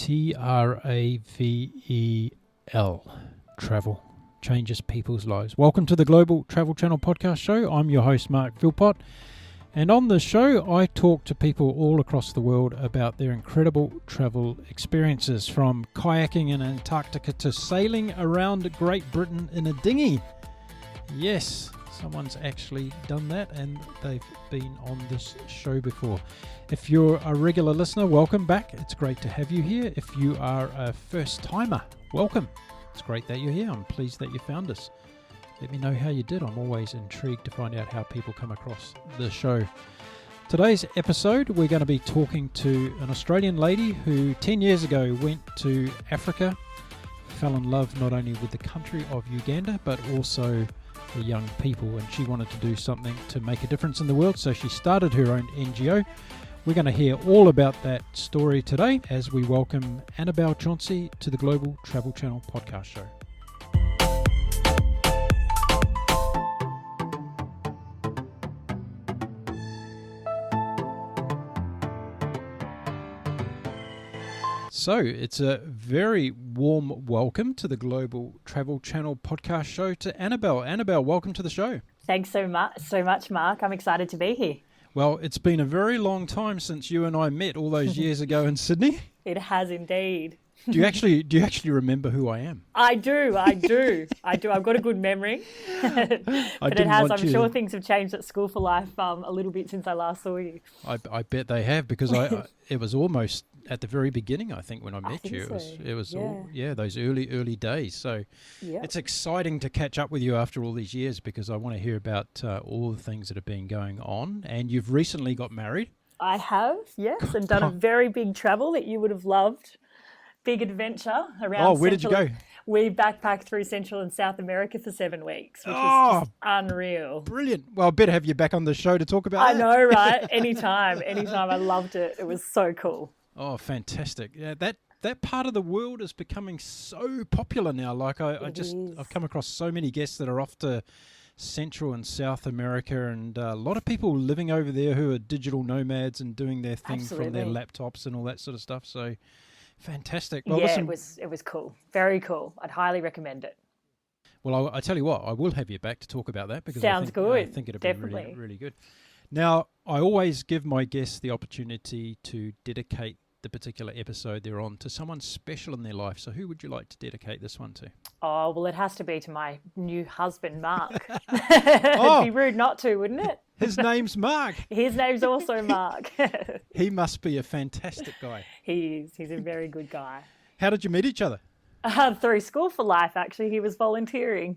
Travel. Travel changes people's lives. Welcome to the Global Travel Channel podcast show. I'm your host, Mark Philpott. And on this show, I talk to people all across the world about their incredible travel experiences, from kayaking in Antarctica to sailing around Great Britain in a dinghy. Yes, someone's actually done that, and they've been on this show before. If you're a regular listener, welcome back. It's great to have you here. If you are a first-timer, welcome. It's great that you're here. I'm pleased that you found us. Let me know how you did. I'm always intrigued to find out how people come across the show. Today's episode, we're going to be talking to an Australian lady who 10 years ago went to Africa, fell in love not only with the country of Uganda, but also the young people, and she wanted to do something to make a difference in the world, so she started her own NGO. We're going to hear all about that story today as we welcome Annabelle Chauncy to the Global Travel Channel podcast show. So it's a very warm welcome to the Global Travel Channel podcast show to Annabelle. Annabelle, welcome to the show. Thanks so much, Mark. I'm excited to be here. Well, it's been a very long time since you and I met all those years ago in Sydney. It has indeed. Do you actually remember who I am? I do. I've got a good memory. But I'm sure things have changed at School for Life a little bit since I last saw you. I bet they have, because it was almost at the very beginning, I think, when I met you. It was those early days. So It's exciting to catch up with you after all these years, because I want to hear about all the things that have been going on. And you've recently got married. I have, yes, and done a very big travel that you would have loved. Big adventure around. Oh, where did you go? We backpacked through Central and South America for 7 weeks, which was just unreal. Brilliant. Well, I better have you back on the show to talk about it. I know, right? Anytime. I loved it. It was so cool. Oh, fantastic. Yeah, that part of the world is becoming so popular now. Like I've come across so many guests that are off to Central and South America, and a lot of people living over there who are digital nomads and doing their thing from their laptops and all that sort of stuff. So fantastic. Well, listen, it was cool. Very cool. I'd highly recommend it. Well, I tell you what, I will have you back to talk about that, because I think it'll be really, really good. Now, I always give my guests the opportunity to dedicate the particular episode they're on to someone special in their life. So who would you like to dedicate this one to? Oh, well, it has to be to my new husband, Mark. It'd be rude not to, wouldn't it? His name's Mark. His name's also Mark. He must be a fantastic guy. He is. He's a very good guy. How did you meet each other? Through School for Life, actually. He was volunteering.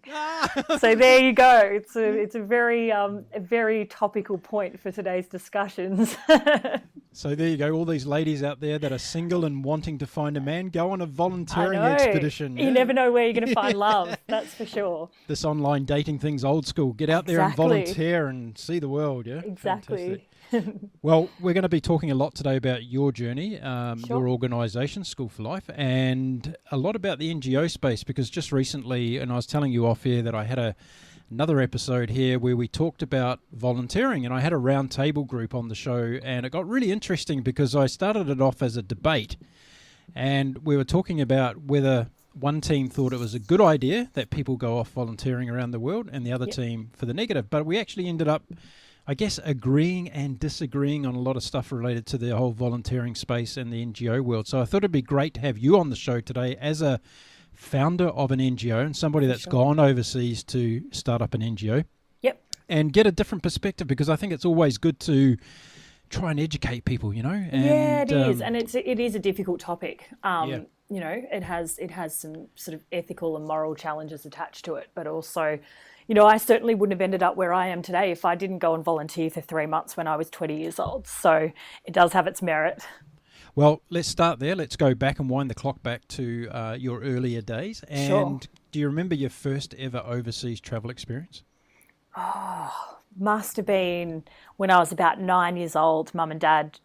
So there you go. It's a very topical point for today's discussions. So there you go. All these ladies out there that are single and wanting to find a man, go on a volunteering expedition. You never know where you're going to find love. That's for sure. This online dating thing's old school. Get out there and volunteer and see the world. Yeah, exactly. Well, we're going to be talking a lot today about your journey, your organisation, School for Life, and a lot about the NGO space, because just recently, and I was telling you off air that I had another episode here where we talked about volunteering, and I had a round table group on the show, and it got really interesting because I started it off as a debate, and we were talking about whether one team thought it was a good idea that people go off volunteering around the world, and the other team for the negative. But we actually ended up, I guess, agreeing and disagreeing on a lot of stuff related to the whole volunteering space and the NGO world. So I thought it'd be great to have you on the show today as a founder of an NGO and somebody that's gone overseas to start up an NGO. Yep. And get a different perspective, because I think it's always good to try and educate people, you know. And, it is, and it is a difficult topic. You know, it has some sort of ethical and moral challenges attached to it, but also, you know, I certainly wouldn't have ended up where I am today if I didn't go and volunteer for 3 months when I was 20 years old. So it does have its merit. Well, let's start there. Let's go back and wind the clock back to your earlier days. And do you remember your first ever overseas travel experience? Oh, must have been when I was about 9 years old. Mum and Dad,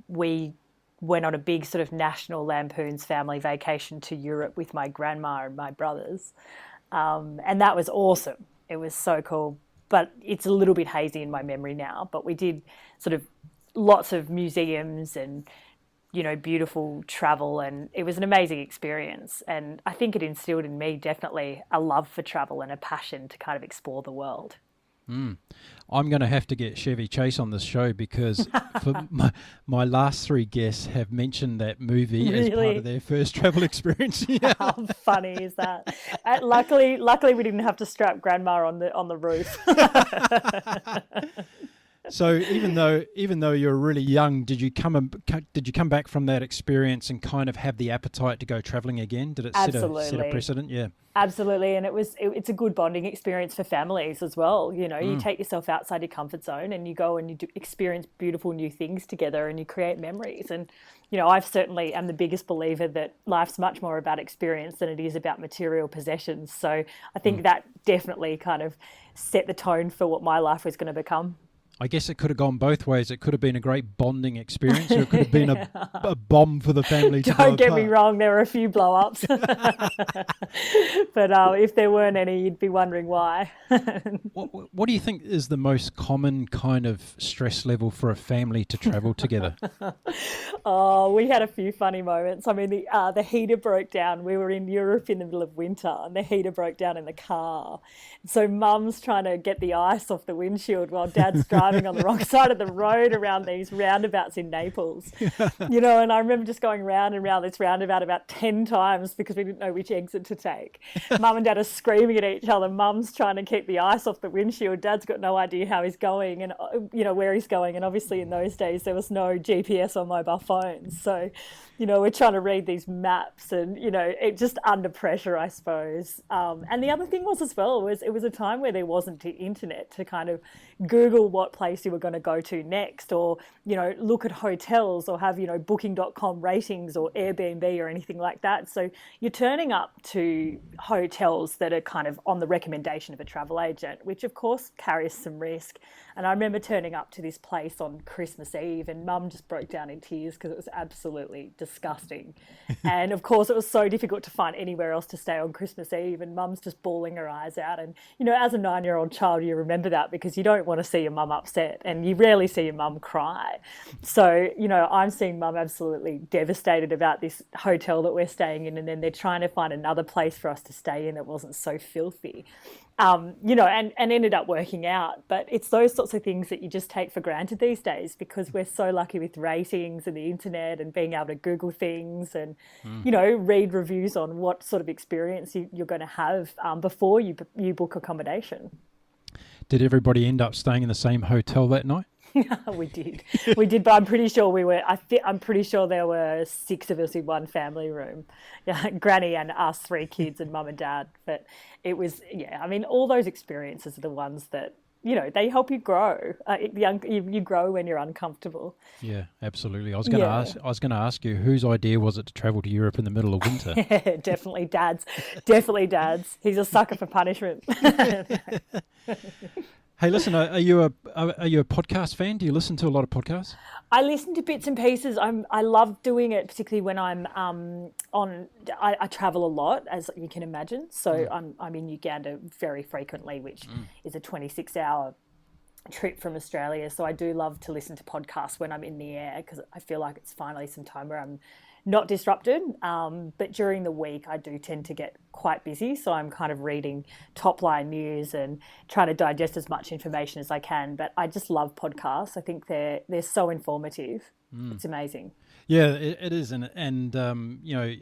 we went on a big sort of National Lampoon's family vacation to Europe with my grandma and my brothers. And that was awesome. It was so cool. But it's a little bit hazy in my memory now. But we did sort of lots of museums and beautiful travel, and it was an amazing experience. And I think it instilled in me definitely a love for travel and a passion to kind of explore the world. I'm going to have to get Chevy Chase on this show because for my last three guests have mentioned that movie as part of their first travel experience. Yeah. How funny is that? Luckily, we didn't have to strap Grandma on the roof. So even though you're really young, did you come back from that experience and kind of have the appetite to go travelling again? Did it set a precedent? Yeah. Absolutely, and it's a good bonding experience for families as well. You take yourself outside your comfort zone and you go and you experience beautiful new things together and you create memories. And I've certainly am the biggest believer that life's much more about experience than it is about material possessions. So I think that definitely kind of set the tone for what my life was going to become. I guess it could have gone both ways. It could have been a great bonding experience, or it could have been a bomb for the family to Don't get me wrong, there were a few blow-ups. But if there weren't any, you'd be wondering why. What do you think is the most common kind of stress level for a family to travel together? Oh, we had a few funny moments. I mean, the heater broke down. We were in Europe in the middle of winter, and the heater broke down in the car. So Mum's trying to get the ice off the windshield while Dad's driving on the wrong side of the road around these roundabouts in Naples. And I remember just going round and round this roundabout about 10 times because we didn't know which exit to take. Mum and Dad are screaming at each other. Mum's trying to keep the ice off the windshield. Dad's got no idea how he's going and where he's going. And obviously in those days there was no GPS on mobile phones. So, we're trying to read these maps and, it just under pressure, I suppose. And the other thing was as well was it was a time where there wasn't the internet to kind of Google what place you were going to go to next, or look at hotels, or have booking.com ratings or Airbnb or anything like that. So you're turning up to hotels that are kind of on the recommendation of a travel agent, which of course carries some risk. And I remember turning up to this place on Christmas Eve and Mum just broke down in tears because it was absolutely disgusting. And of course it was so difficult to find anywhere else to stay on Christmas Eve, and Mum's just bawling her eyes out. And as a 9-year-old child you remember that because you don't want to see your mum upset, and you rarely see your mum cry. So I'm seeing Mum absolutely devastated about this hotel that we're staying in, and then they're trying to find another place for us to stay in that wasn't so filthy. And ended up working out. But it's those sorts of things that you just take for granted these days because we're so lucky with ratings and the internet and being able to Google things and, read reviews on what sort of experience you're going to have before you book accommodation. Did everybody end up staying in the same hotel that night? We did, but I'm pretty sure I'm pretty sure there were 6 of us in one family room, Granny and us 3 kids and Mum and Dad. But it was, all those experiences are the ones that, they help you grow. You grow when you're uncomfortable. Yeah, absolutely. I was going to ask you, whose idea was it to travel to Europe in the middle of winter? Definitely Dad's. Definitely Dad's. He's a sucker for punishment. Hey, listen, are you a podcast fan? Do you listen to a lot of podcasts? I listen to bits and pieces. I love doing it, particularly when I'm I travel a lot, as you can imagine. So I'm in Uganda very frequently, which is a 26-hour trip from Australia. So I do love to listen to podcasts when I'm in the air because I feel like it's finally some time where I'm not disrupted. But during the week, I do tend to get quite busy. So I'm kind of reading top line news and trying to digest as much information as I can. But I just love podcasts. I think they're so informative. It's amazing. Yeah, it is. And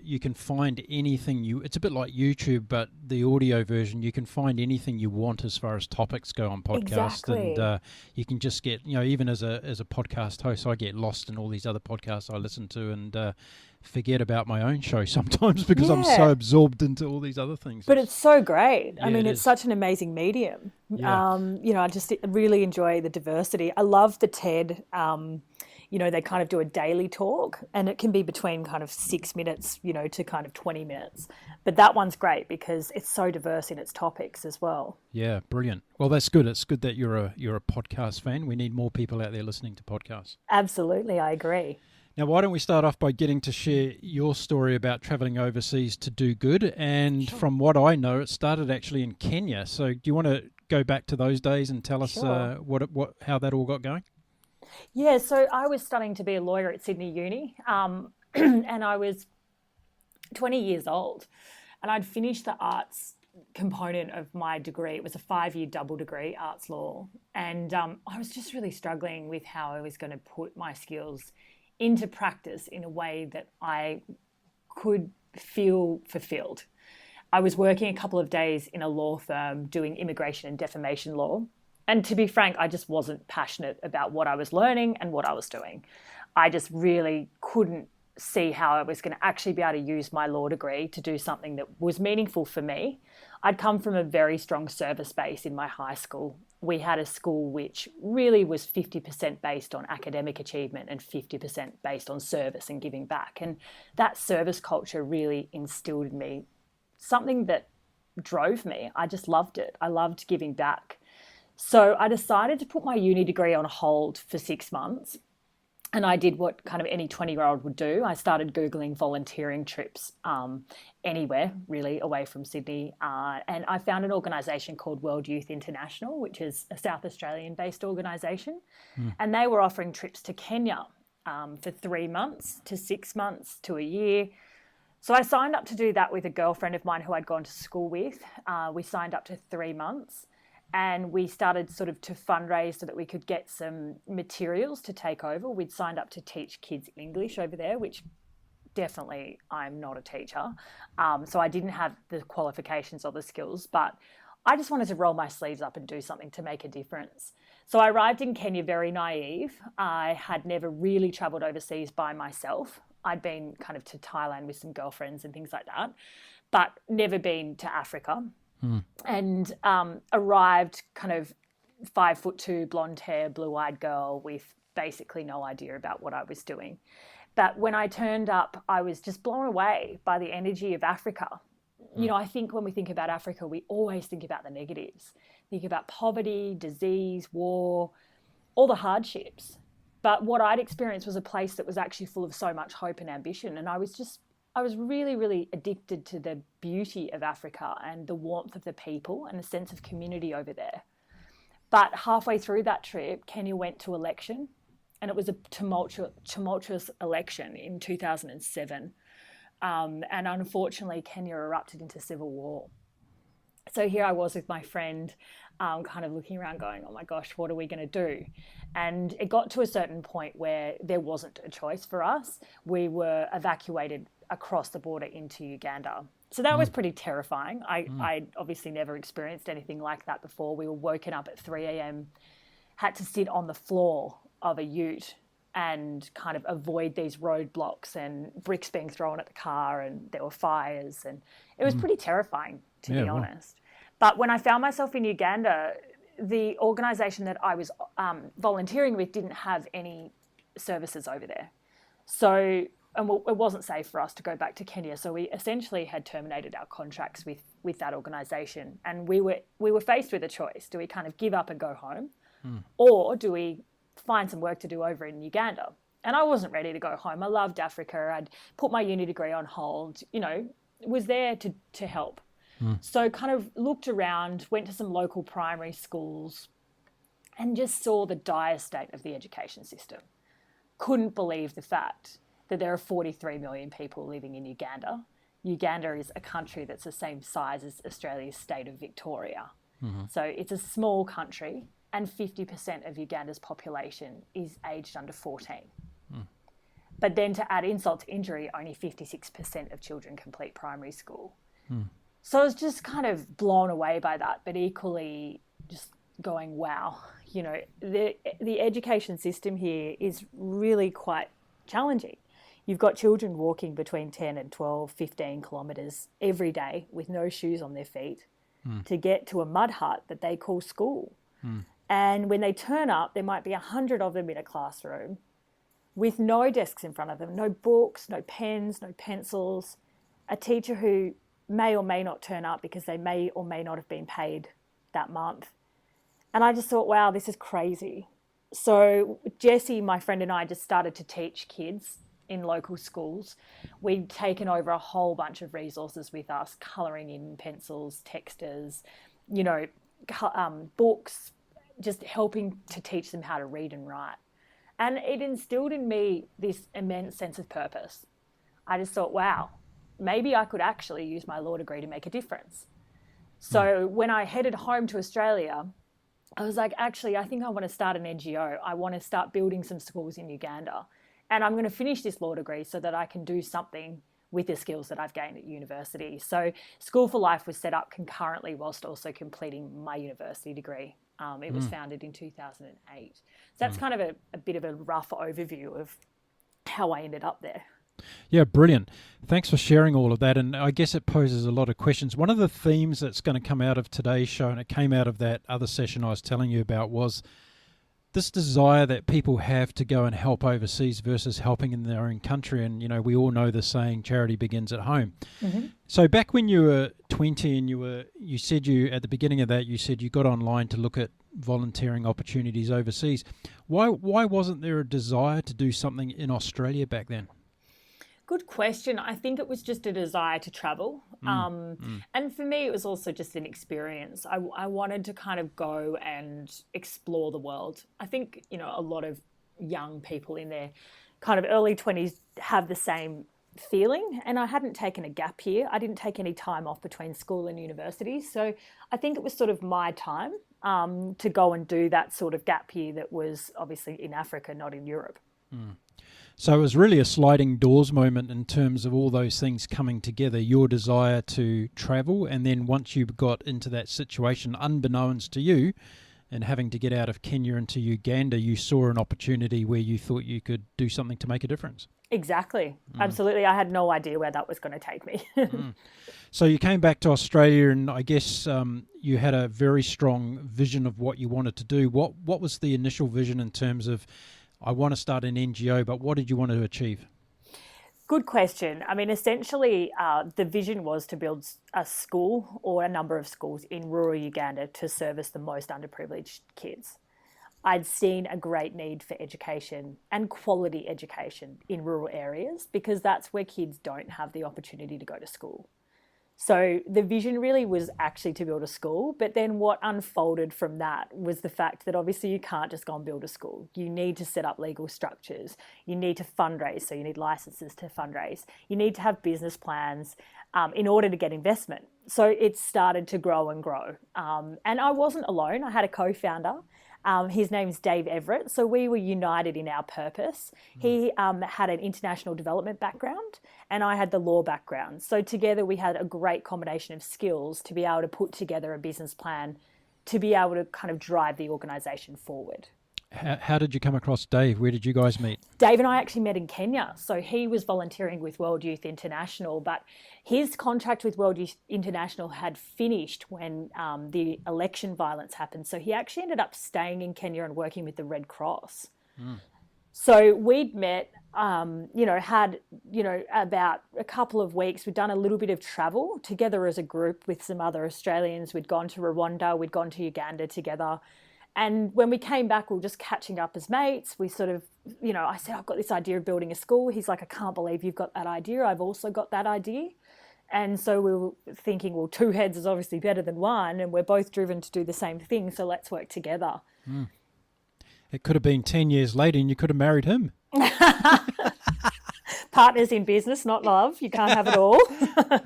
you can find anything it's a bit like YouTube, but the audio version, you can find anything you want as far as topics go on podcasts. Exactly. And you can just get, even as a podcast host, I get lost in all these other podcasts I listen to and forget about my own show sometimes because I'm so absorbed into all these other things. But it's so great. Yeah, I mean, it's such an amazing medium. Yeah. I just really enjoy the diversity. I love the TED. They kind of do a daily talk, and it can be between kind of 6 minutes, to kind of 20 minutes. But that one's great because it's so diverse in its topics as well. Yeah, brilliant. Well, that's good. It's good that you're a podcast fan. We need more people out there listening to podcasts. Absolutely, I agree. Now, why don't we start off by getting to share your story about travelling overseas to do good? And From what I know, it started actually in Kenya. So do you want to go back to those days and tell us how that all got going? Yeah, so I was studying to be a lawyer at Sydney Uni, and I was 20 years old, and I'd finished the arts component of my degree. It was a 5-year double degree, arts law, and I was just really struggling with how I was going to put my skills into practice in a way that I could feel fulfilled. I was working a couple of days in a law firm doing immigration and defamation law. And to be frank, I just wasn't passionate about what I was learning and what I was doing. I just really couldn't see how I was going to actually be able to use my law degree to do something that was meaningful for me. I'd come from a very strong service base in my high school. We had a school which really was 50% based on academic achievement and 50% based on service and giving back. And that service culture really instilled in me something that drove me. I just loved it. I loved giving back. So I decided to put my uni degree on hold for 6 months. And I did what kind of any 20-year-old would do. I started Googling volunteering trips anywhere, really, away from Sydney. And I found an organisation called World Youth International, which is a South Australian-based organisation. And they were offering trips to Kenya for 3 months to 6 months to a year. So I signed up to do that with a girlfriend of mine who I'd gone to school with. We signed up to 3 months, and we started sort of to fundraise so that we could get some materials to take over. We'd signed up to teach kids English over there, which definitely I'm not a teacher. So I didn't have the qualifications or the skills, but I just wanted to roll my sleeves up and do something to make a difference. So I arrived in Kenya very naive. I had never really travelled overseas by myself. I'd been kind of to Thailand with some girlfriends and things like that, but never been to Africa. And arrived kind of 5'2", blonde hair, blue-eyed girl with basically no idea about what I was doing. But when I turned up, I was just blown away by the energy of Africa. You know, I think when we think about Africa, we always think about the negatives. Think about poverty, disease, war, all the hardships. But what I'd experienced was a place that was actually full of so much hope and ambition. And I was really, really addicted to the beauty of Africa and the warmth of the people and the sense of community over there. But halfway through that trip, Kenya went to election, and it was a tumultuous election in 2007. And unfortunately, Kenya erupted into civil war. So here I was with my friend, kind of looking around going, oh my gosh, what are we going to do? And it got to a certain point where there wasn't a choice for us. We were evacuated across the border into Uganda. So that was pretty terrifying. I obviously never experienced anything like that before. We were woken up at 3 a.m., had to sit on the floor of a ute and kind of avoid these roadblocks and bricks being thrown at the car, and there were fires, and it was pretty terrifying, to be honest. But when I found myself in Uganda, the organisation that I was volunteering with didn't have any services over there. So, and it wasn't safe for us to go back to Kenya. So we essentially had terminated our contracts with that organisation, and we were faced with a choice. Do we kind of give up and go home, or do we find some work to do over in Uganda? And I wasn't ready to go home. I loved Africa. I'd put my uni degree on hold, you know, was there to help. So kind of looked around, went to some local primary schools, and just saw the dire state of the education system. Couldn't believe the fact that there are 43 million people living in Uganda. Uganda is a country that's the same size as Australia's state of Victoria. So it's a small country, and 50% of Uganda's population is aged under 14. But then to add insult to injury, only 56% of children complete primary school. So I was just kind of blown away by that, but equally just going, wow, you know, the education system here is really quite challenging. You've got children walking between 10 and 12, 15 kilometres every day with no shoes on their feet to get to a mud hut that they call school. And when they turn up, there might be 100 of them in a classroom with no desks in front of them, no books, no pens, no pencils, a teacher who may or may not turn up because they may or may not have been paid that month. And I just thought, wow, this is crazy. So Jessie, my friend, and I just started to teach kids in local schools. We'd taken over a whole bunch of resources with us, colouring in pencils, texters, you know, books, just helping to teach them how to read and write. And it instilled in me this immense sense of purpose. I just thought, wow, maybe I could actually use my law degree to make a difference. So when I headed home to Australia, I was like, actually, I think I want to start an NGO. I want to start building some schools in Uganda. And I'm going to finish this law degree so that I can do something with the skills that I've gained at university. So School for Life was set up concurrently whilst also completing my university degree. It was founded in 2008. So that's kind of a bit of a rough overview of how I ended up there. Yeah, brilliant. Thanks for sharing all of that. And I guess it poses a lot of questions. One of the themes that's going to come out of today's show, and it came out of that other session I was telling you about, was this desire that people have to go and help overseas versus helping in their own country. And, you know, we all know the saying, charity begins at home. Mm-hmm. So back when you were 20 and you said at the beginning of that, you said you got online to look at volunteering opportunities overseas. Why wasn't there a desire to do something in Australia back then? Good question. I think it was just a desire to travel. And for me, it was also just an experience. I wanted to kind of go and explore the world. I think, you know, a lot of young people in their kind of early 20s have the same feeling. And I hadn't taken a gap year. I didn't take any time off between school and university. So I think it was sort of my time to go and do that sort of gap year that was obviously in Africa, not in Europe. So it was really a sliding doors moment in terms of all those things coming together, your desire to travel, and then once you got into that situation, unbeknownst to you, and having to get out of Kenya into Uganda, you saw an opportunity where you thought you could do something to make a difference. Exactly. Absolutely. I had no idea where that was going to take me. So you came back to Australia, and I guess you had a very strong vision of what you wanted to do. What was the initial vision in terms of, I want to start an NGO, but what did you want to achieve? Good question. I mean, essentially, the vision was to build a school or a number of schools in rural Uganda to service the most underprivileged kids. I'd seen a great need for education and quality education in rural areas because that's where kids don't have the opportunity to go to school. So the vision really was actually to build a school, but then what unfolded from that was the fact that obviously you can't just go and build a school. You need to set up legal structures. You need to fundraise, so you need licenses to fundraise. You need to have business plans in order to get investment. So it started to grow and grow. And I wasn't alone. I had a co-founder. His name's Dave Everett. So we were united in our purpose. He had an international development background and I had the law background. So together we had a great combination of skills to be able to put together a business plan to be able to kind of drive the organisation forward. How did you come across Dave? Where did you guys meet? Dave and I actually met in Kenya. So he was volunteering with World Youth International, but his contract with World Youth International had finished when the election violence happened. So he actually ended up staying in Kenya and working with the Red Cross. So we'd met, had about a couple of weeks. We'd done a little bit of travel together as a group with some other Australians. We'd gone to Rwanda, we'd gone to Uganda together. And when we came back, we were just catching up as mates. We sort of, I said, I've got this idea of building a school. He's like, I can't believe you've got that idea. I've also got that idea. And so we were thinking, well, two heads is obviously better than one, and we're both driven to do the same thing, so let's work together. It could have been 10 years later and you could have married him. Partners in business, not love. You can't have it all.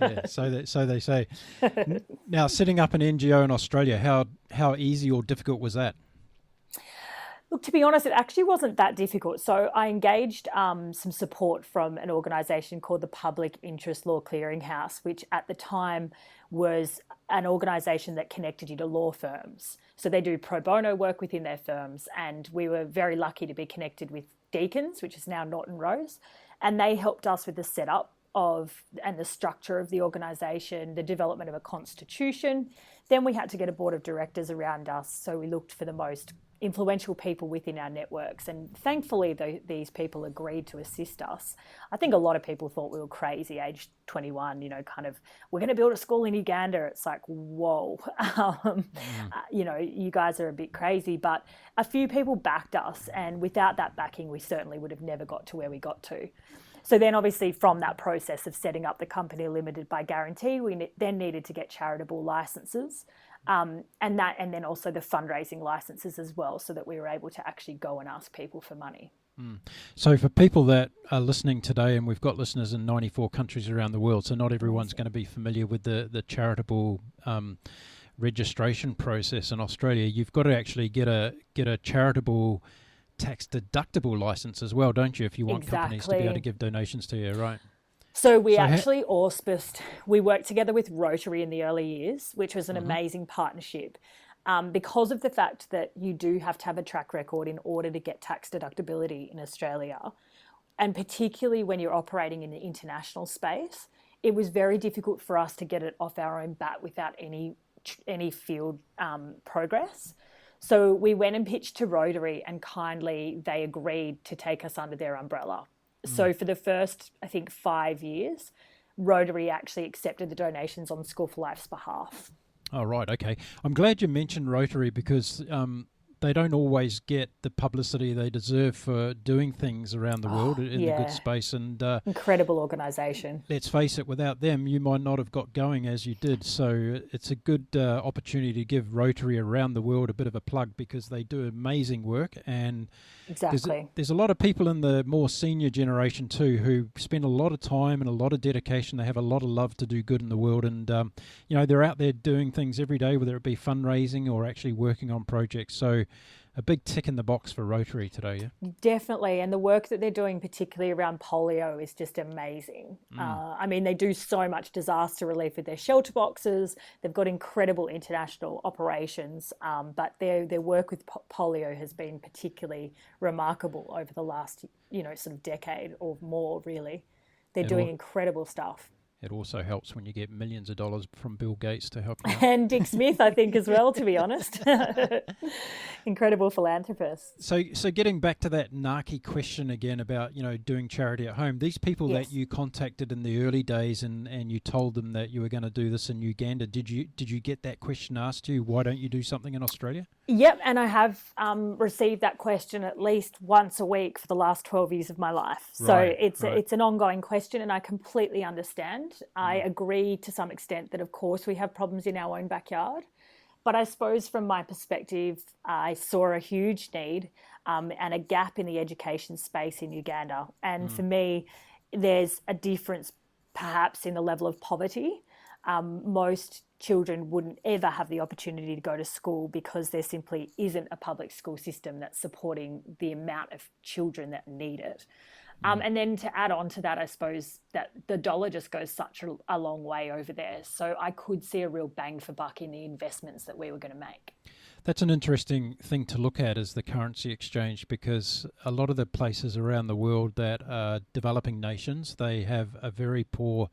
Yeah, so they say. Now, setting up an NGO in Australia, how easy or difficult was that? Look, to be honest, it actually wasn't that difficult. So I engaged some support from an organisation called the Public Interest Law Clearinghouse, which at the time was an organisation that connected you to law firms. So they do pro bono work within their firms. And we were very lucky to be connected with Deacons, which is now Norton Rose. And they helped us with the setup of and the structure of the organisation, the development of a constitution. Then we had to get a board of directors around us. So we looked for the most influential people within our networks. And thankfully, these people agreed to assist us. I think a lot of people thought we were crazy, age 21, we're going to build a school in Uganda. It's like, whoa, you guys are a bit crazy. But a few people backed us. And without that backing, we certainly would have never got to where we got to. So then obviously from that process of setting up the company limited by guarantee, we then needed to get charitable licenses. And then also the fundraising licenses as well, so that we were able to actually go and ask people for money. So for people that are listening today, and we've got listeners in 94 countries around the world, so not everyone's going to be familiar with the charitable registration process in Australia. You've got to actually get a charitable tax deductible license as well, don't you, if you want companies to be able to give donations to you, right? So we actually we worked together with Rotary in the early years, which was an amazing partnership. Because of the fact that you do have to have a track record in order to get tax deductibility in Australia, and particularly when you're operating in the international space, it was very difficult for us to get it off our own bat without any field progress. So we went and pitched to Rotary, and kindly they agreed to take us under their umbrella. So for the first, I think, 5 years, Rotary actually accepted the donations on School for Life's behalf. Oh, right. Okay. I'm glad you mentioned Rotary because they don't always get the publicity they deserve for doing things around the world in the good space. And incredible organisation. Let's face it, without them, you might not have got going as you did. So it's a good opportunity to give Rotary around the world a bit of a plug because they do amazing work. And there's a lot of people in the more senior generation too who spend a lot of time and a lot of dedication. They have a lot of love to do good in the world. And, they're out there doing things every day, whether it be fundraising or actually working on projects. So a big tick in the box for Rotary today, yeah? Definitely, and the work that they're doing, particularly around polio, is just amazing. They do so much disaster relief with their shelter boxes. They've got incredible international operations, but their work with polio has been particularly remarkable over the last, sort of decade or more, really. They're doing incredible stuff. It also helps when you get millions of dollars from Bill Gates to help you out. And Dick Smith, I think, as well, to be honest. Incredible philanthropist. So getting back to that narky question again about, doing charity at home, these people that you contacted in the early days and you told them that you were going to do this in Uganda, did you get that question asked to you, why don't you do something in Australia? Yep, and I have received that question at least once a week for the last 12 years of my life. So it's an ongoing question, and I completely understand. I agree to some extent that, of course, we have problems in our own backyard. But I suppose from my perspective, I saw a huge need and a gap in the education space in Uganda. And for me, there's a difference perhaps in the level of poverty. Most children wouldn't ever have the opportunity to go to school because there simply isn't a public school system that's supporting the amount of children that need it. And then to add on to that, I suppose that the dollar just goes such a long way over there. So I could see a real bang for buck in the investments that we were going to make. That's an interesting thing to look at, is the currency exchange, because a lot of the places around the world that are developing nations, they have a very poor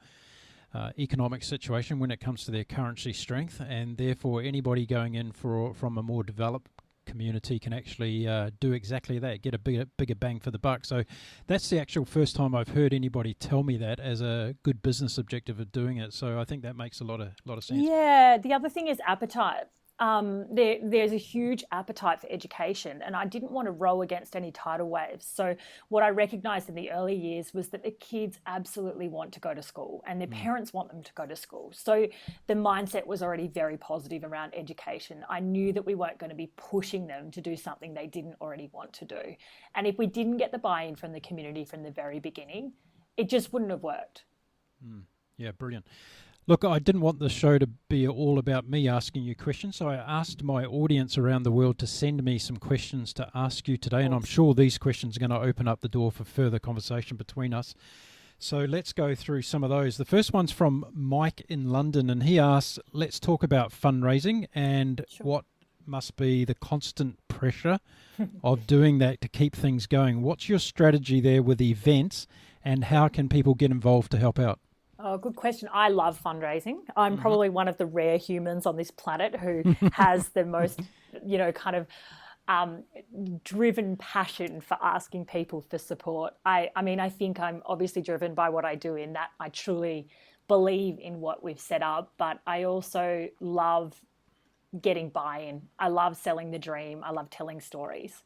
economic situation when it comes to their currency strength, and therefore anybody going in from a more developed community can actually do exactly that, get a bigger bang for the buck. So that's the actual first time I've heard anybody tell me that as a good business objective of doing it. So I think that makes a lot of sense. Yeah, the other thing is appetite. There's a huge appetite for education, and I didn't want to row against any tidal waves. So what I recognised in the early years was that the kids absolutely want to go to school and their parents want them to go to school. So the mindset was already very positive around education. I knew that we weren't going to be pushing them to do something they didn't already want to do. And if we didn't get the buy-in from the community from the very beginning, it just wouldn't have worked. Yeah, brilliant. Look, I didn't want the show to be all about me asking you questions, so I asked my audience around the world to send me some questions to ask you today, and I'm sure these questions are going to open up the door for further conversation between us. So let's go through some of those. The first one's from Mike in London, and he asks, let's talk about fundraising and what must be the constant pressure of doing that to keep things going. What's your strategy there with events, and how can people get involved to help out? Oh, good question. I love fundraising. I'm probably one of the rare humans on this planet who has the most, driven passion for asking people for support. I think I'm obviously driven by what I do, in that I truly believe in what we've set up, but I also love getting buy-in. I love selling the dream. I love telling stories.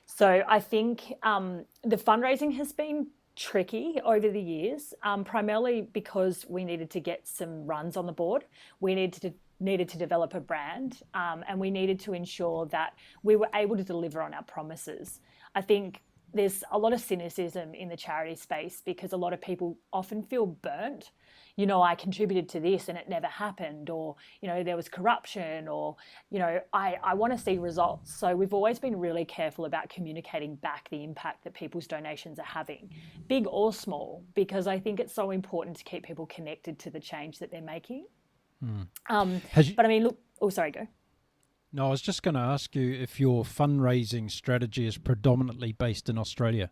So I think the fundraising has been tricky over the years, primarily because we needed to get some runs on the board. We needed to develop a brand, and we needed to ensure that we were able to deliver on our promises. I think there's a lot of cynicism in the charity space because a lot of people often feel burnt. I contributed to this and it never happened, or, there was corruption, or, I want to see results. So we've always been really careful about communicating back the impact that people's donations are having, big or small, because I think it's so important to keep people connected to the change that they're making. But I mean, look, sorry, go. No, I was just going to ask you if your fundraising strategy is predominantly based in Australia.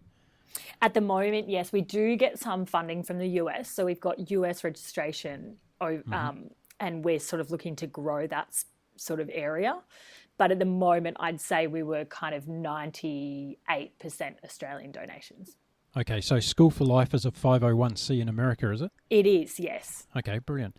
At the moment, yes, we do get some funding from the US. So we've got US registration, and we're sort of looking to grow that sort of area. But at the moment, I'd say we were kind of 98% Australian donations. Okay, so School for Life is a 501c in America, is it? It is, yes. Okay, brilliant.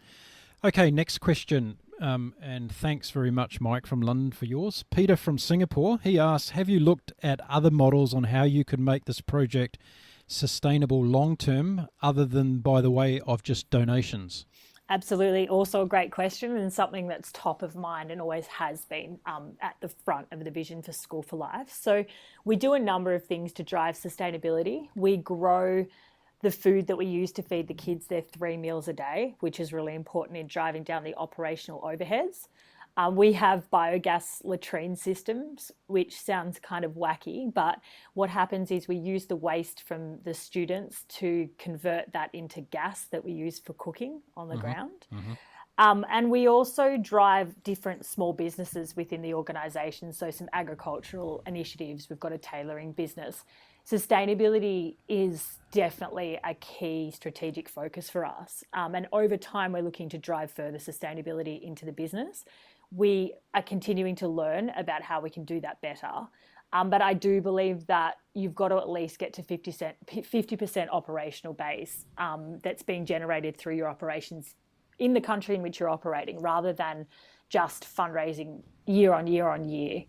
Okay, next question. And thanks very much, Mike from London, for yours. Peter from Singapore, he asks, have you looked at other models on how you could make this project sustainable long-term, other than by the way of just donations? Absolutely. Also a great question, and something that's top of mind and always has been at the front of the vision for School for Life. So we do a number of things to drive sustainability. We grow the food that we use to feed the kids their 3 meals a day, which is really important in driving down the operational overheads. We have biogas latrine systems, which sounds kind of wacky, but what happens is we use the waste from the students to convert that into gas that we use for cooking on the ground. And we also drive different small businesses within the organisation, so some agricultural initiatives. We've got a tailoring business. Sustainability is definitely a key strategic focus for us. And over time, we're looking to drive further sustainability into the business. We are continuing to learn about how we can do that better. But I do believe that you've got to at least get to 50% operational base that's being generated through your operations in the country in which you're operating, rather than just fundraising year on year on year.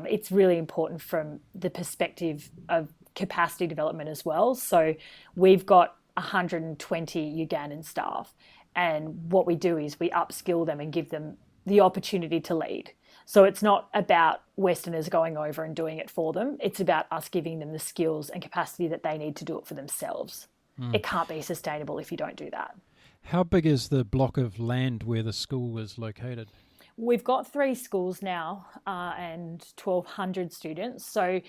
It's really important from the perspective of capacity development as well. So we've got 120 Ugandan staff, and what we do is we upskill them and give them the opportunity to lead. So it's not about Westerners going over and doing it for them. It's about us giving them the skills and capacity that they need to do it for themselves. It can't be sustainable if you don't do that. How big is the block of land where the school is located? We've got 3 schools now and 1,200 students. So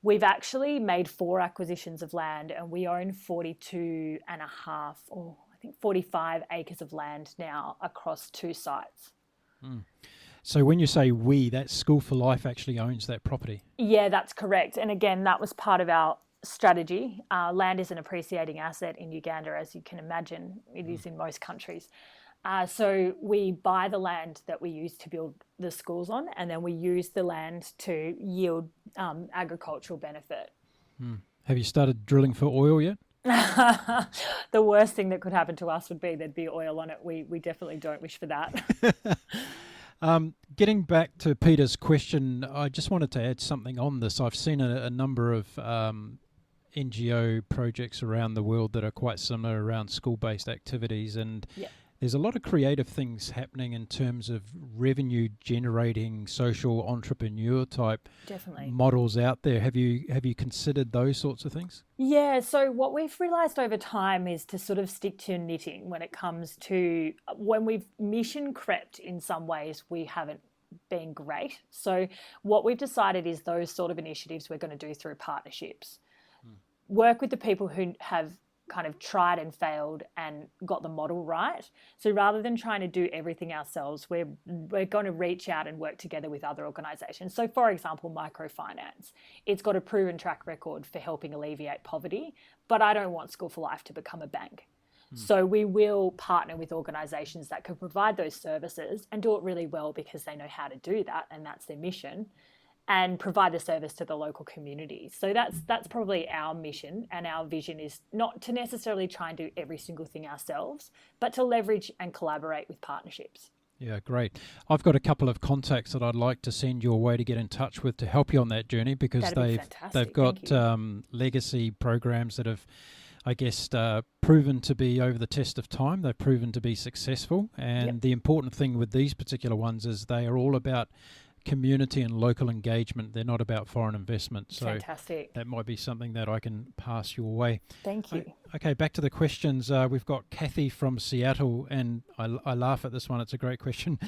we've actually made 4 acquisitions of land, and we own 42 and a half, or I think 45 acres of land now across 2 sites. So when you say we, that School for Life actually owns that property? Yeah, that's correct. And again, that was part of our strategy. Land is an appreciating asset in Uganda, as you can imagine. It is in most countries. So we buy the land that we use to build the schools on, and then we use the land to yield agricultural benefit. Have you started drilling for oil yet? The worst thing that could happen to us would be there'd be oil on it. We definitely don't wish for that. Getting back to Peter's question, I just wanted to add something on this. I've seen a number of NGO projects around the world that are quite similar around school-based activities, and there's a lot of creative things happening in terms of revenue generating social entrepreneur type models out there. Have you considered those sorts of things? Yeah, so what we've realised over time is to sort of stick to knitting when it comes to when we've mission crept in some ways, we haven't been great. So what we've decided is those sort of initiatives we're going to do through partnerships. Work with the people who have kind of tried and failed and got the model right. So rather than trying to do everything ourselves, we're going to reach out and work together with other organisations. So for example, microfinance, it's got a proven track record for helping alleviate poverty, but I don't want School for Life to become a bank. So we will partner with organisations that can provide those services and do it really well because they know how to do that, and that's their mission, and provide the service to the local community. So that's probably our mission, and our vision is not to necessarily try and do every single thing ourselves, but to leverage and collaborate with partnerships. Yeah, great. I've got a couple of contacts that I'd like to send your way to get in touch with to help you on that journey, because they've got legacy programs that have, I guess, proven to be over the test of time. They've proven to be successful, and the important thing with these particular ones is they are all about community and local engagement. They're not about foreign investment. So Fantastic. that might be something that I can pass your way. Thank you. Okay, back to the questions. We've got Kathy from Seattle, and I laugh at this one. It's a great question.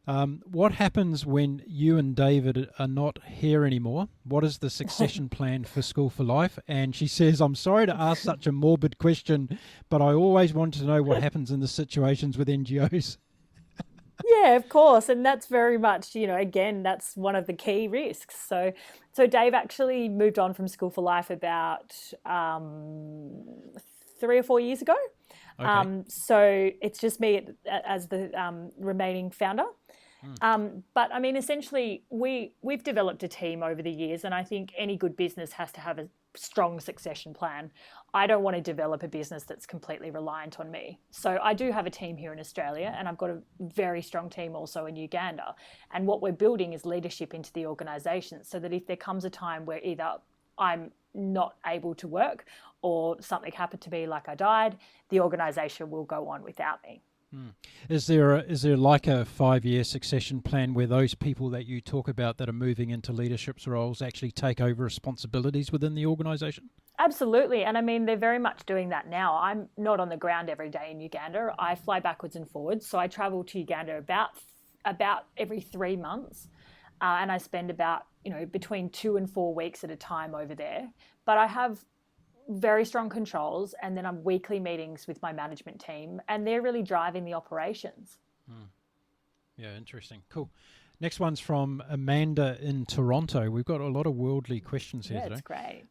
What happens when you and David are not here anymore? What is the succession plan for School for Life? And she says, I'm sorry to ask such a morbid question, but I always want to know what happens in the situations with NGOs. Yeah, of course. And that's very much, again, that's one of the key risks. So Dave actually moved on from School for Life about 3 or 4 years ago. Okay. So it's just me as the remaining founder. But I mean, essentially, we've developed a team over the years, and I think any good business has to have a strong succession plan. I don't want to develop a business that's completely reliant on me. So I do have a team here in Australia, and I've got a very strong team also in Uganda. And what we're building is leadership into the organisation, so that if there comes a time where either I'm not able to work or something happened to me, like I died, the organisation will go on without me. Is there like a 5-year succession plan where those people that you talk about that are moving into leadership roles actually take over responsibilities within the organisation? Absolutely. And I mean, they're very much doing that now. I'm not on the ground every day in Uganda. I fly backwards and forwards. So I travel to Uganda about every 3 months. And I spend about, between 2 and 4 weeks at a time over there. But I have very strong controls, and then I'm weekly meetings with my management team, and they're really driving the operations. Yeah, interesting. Cool. Next one's from Amanda in Toronto. We've got a lot of worldly questions here today. That's great.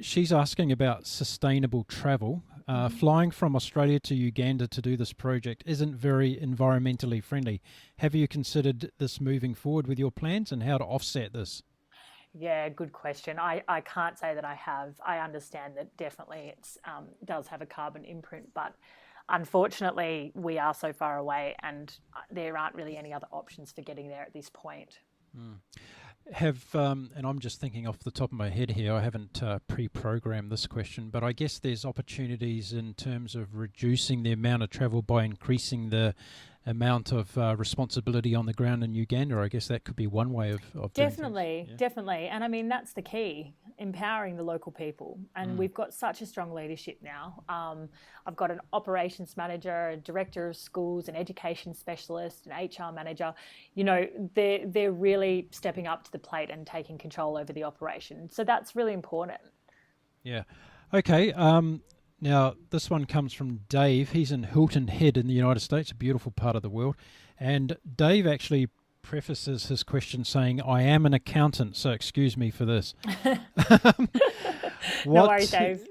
She's asking about sustainable travel. Flying from Australia to Uganda to do this project isn't very environmentally friendly. Have you considered this moving forward with your plans and how to offset this? Yeah, good question. I can't say that I have. I understand that definitely it does have a carbon imprint, but unfortunately we are so far away, and there aren't really any other options for getting there at this point. And I'm just thinking off the top of my head here, I haven't pre-programmed this question, but I guess there's opportunities in terms of reducing the amount of travel by increasing the amount of responsibility on the ground in Uganda. I guess that could be one way of Definitely, doing things. definitely. And I mean, that's the key, empowering the local people. And we've got such a strong leadership now. I've got an operations manager, a director of schools, an education specialist, an HR manager. They're really stepping up to the plate and taking control over the operation. So that's really important. Yeah. Okay. Now, this one comes from Dave. He's in Hilton Head in the United States, a beautiful part of the world. And Dave actually prefaces his question saying, I am an accountant, so excuse me for this. No worries, Dave.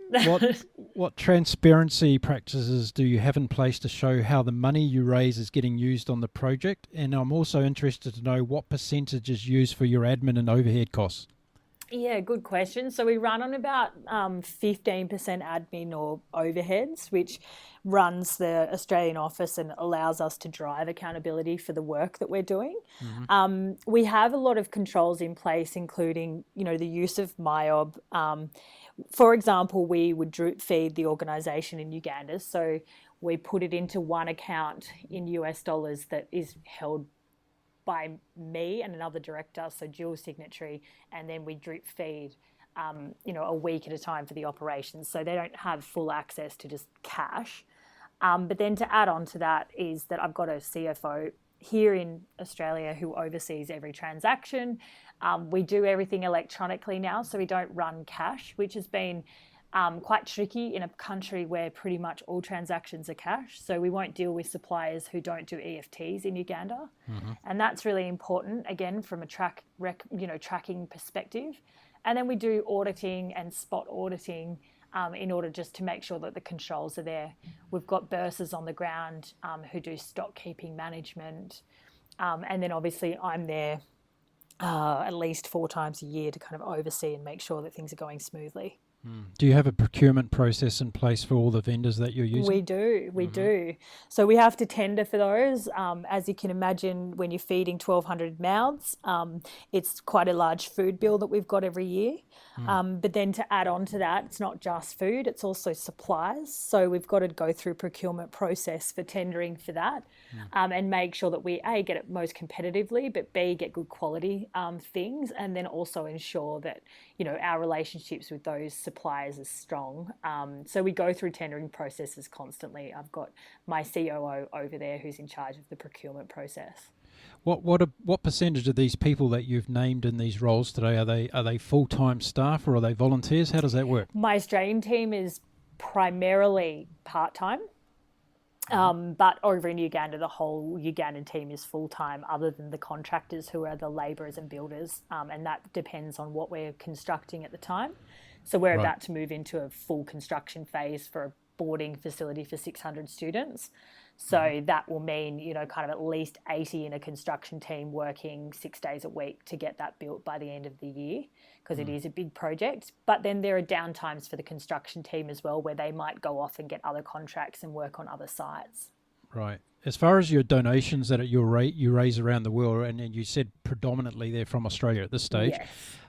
What transparency practices do you have in place to show how the money you raise is getting used on the project? And I'm also interested to know what percentage is used for your admin and overhead costs. Yeah, good question. So we run on about 15% admin or overheads, which runs the Australian office and allows us to drive accountability for the work that we're doing. We have a lot of controls in place, including, the use of MYOB. For example, we would drip feed the organisation in Uganda. So we put it into one account in US dollars that is held by me and another director, so dual signatory, and then we drip feed, a week at a time for the operations. So they don't have full access to just cash. But then to add on to that is that I've got a CFO here in Australia who oversees every transaction. We do everything electronically now, so we don't run cash, which has been quite tricky in a country where pretty much all transactions are cash. So we won't deal with suppliers who don't do EFTs in Uganda. And that's really important, again, from a tracking perspective. And then we do auditing and spot auditing in order just to make sure that the controls are there. We've got bursars on the ground who do stock keeping management. And then obviously I'm there at least 4 times a year to kind of oversee and make sure that things are going smoothly. Do you have a procurement process in place for all the vendors that you're using? We do. So we have to tender for those. As you can imagine, when you're feeding 1,200 mouths, it's quite a large food bill that we've got every year. But then to add on to that, it's not just food, it's also supplies. So we've got to go through procurement process for tendering for that, and make sure that we, A, get it most competitively, but B, get good quality things, and then also ensure that, our relationships with those suppliers are strong. So we go through tendering processes constantly. I've got my COO over there who's in charge of the procurement process. What percentage of these people that you've named in these roles today are they full-time staff or are they volunteers? How does that work? My Australian team is primarily part-time, but over in Uganda, the whole Ugandan team is full-time, other than the contractors who are the labourers and builders, and that depends on what we're constructing at the time. So we're about to move into a full construction phase for a boarding facility for 600 students. So that will mean, kind of at least 80 in a construction team working 6 days a week to get that built by the end of the year, because it is a big project. But then there are downtimes for the construction team as well, where they might go off and get other contracts and work on other sites. Right. As far as your donations that you raise around the world, and you said predominantly they're from Australia at this stage, Yes.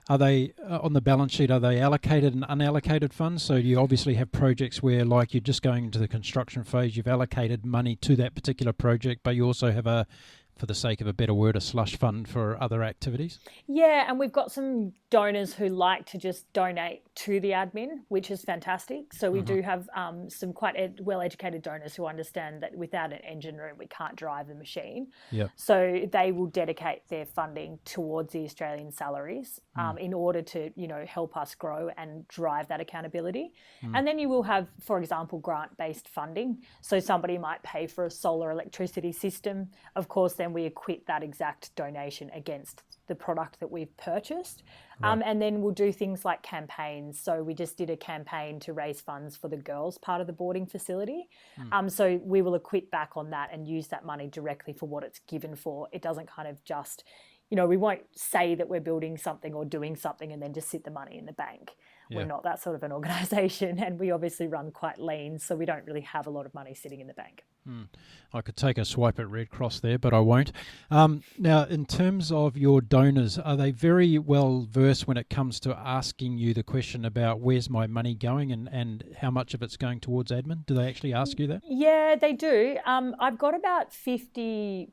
are they on the balance sheet? Are they allocated and unallocated funds? So you obviously have projects where, like, you're just going into the construction phase, you've allocated money to that particular project, but you also have for the sake of a better word, a slush fund for other activities? Yeah, and we've got some donors who like to just donate to the admin, which is fantastic. So we do have some quite well-educated donors who understand that without an engine room, we can't drive the machine. Yep. So they will dedicate their funding towards the Australian salaries in order to, help us grow and drive that accountability. And then you will have, for example, grant-based funding. So somebody might pay for a solar electricity system. Of course, then we acquit that exact donation against the product that we've purchased. And then we'll do things like campaigns. So we just did a campaign to raise funds for the girls part of the boarding facility. So we will acquit back on that and use that money directly for what it's given for. It doesn't kind of just, we won't say that we're building something or doing something and then just sit the money in the bank. We're not that sort of an organisation, and we obviously run quite lean, so we don't really have a lot of money sitting in the bank. I could take a swipe at Red Cross there, but I won't. Now, in terms of your donors, are they very well versed when it comes to asking you the question about where's my money going and how much of it's going towards admin? Do they actually ask you that? Yeah, they do. I've got about 50%,